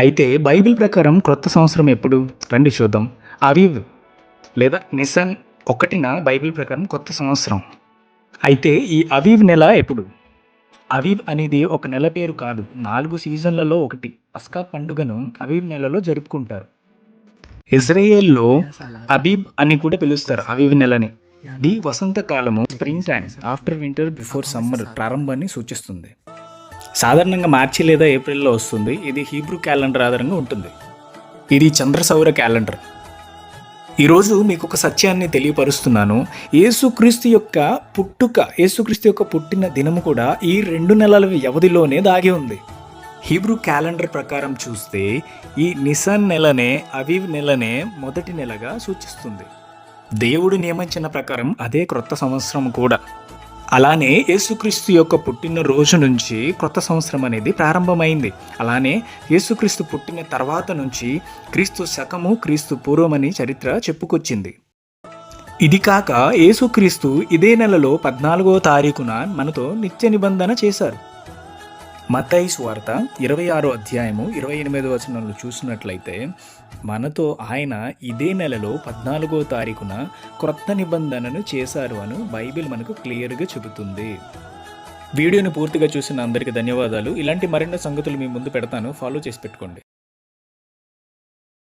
అయితే బైబిల్ ప్రకారం క్రొత్త సంవత్సరం ఎప్పుడు? రండి చూద్దాం. అవీవ్ లేదా నిసన్ 1న బైబిల్ ప్రకారం కొత్త సంవత్సరం. అయితే ఈ అవీవ్ నెల ఎప్పుడు? అవీవ్ అనేది ఒక నెల పేరు కాదు. 4 సీజన్లలో ఒకటి. పస్కా పండుగను అవీవ్ నెలలో జరుపుకుంటారు. ఇజ్రాయెల్‌లో అబీబ్ అని కూడా పిలుస్తారు అవీవ్ నెలని. ఇది వసంతకాలము, spring time, after winter before summer ప్రారంభాన్ని సూచిస్తుంది. సాధారణంగా మార్చి లేదా ఏప్రిల్‌లో వస్తుంది. ఇది హీబ్రూ క్యాలెండర్ ఆధారంగా ఉంటుంది. ఇది చంద్ర సౌర క్యాలెండర్. ఈరోజు మీకు ఒక సత్యాన్ని తెలియపరుస్తున్నాను. యేసుక్రీస్తు యొక్క పుట్టిన దినము కూడా ఈ 2 నెలల వ్యవధిలోనే దాగి ఉంది. హీబ్రూ క్యాలెండర్ ప్రకారం చూస్తే ఈ నిసన్ నెలనే అవీవ్ నెలనే మొదటి నెలగా సూచిస్తుంది. దేవుడు నియమించిన ప్రకారం అదే క్రొత్త సంవత్సరం కూడా. అలానే యేసుక్రీస్తు యొక్క పుట్టిన రోజు నుంచి క్రొత్త సంవత్సరం అనేది ప్రారంభమైంది. అలానే యేసుక్రీస్తు పుట్టిన తర్వాత నుంచి క్రీస్తు శకము, క్రీస్తు పూర్వమని చరిత్ర చెప్పుకొచ్చింది. ఇది కాక యేసుక్రీస్తు ఇదే నెలలో 14వ తారీఖున మనతో నిత్య నిబంధన చేశారు. మత్తయి సువార్త 26వ అధ్యాయము 28వ వచనంలో చూసినట్లయితే మనతో ఆయన ఇదే నెలలో 14వ తారీఖున క్రొత్త నిబంధనను చేశారు అని బైబిల్ మనకు క్లియర్గా చెబుతుంది. వీడియోని పూర్తిగా చూసిన అందరికీ ధన్యవాదాలు. ఇలాంటి మరిన్ని సంగతులు మీ ముందు పెడతాను, ఫాలో చేసి పెట్టుకోండి.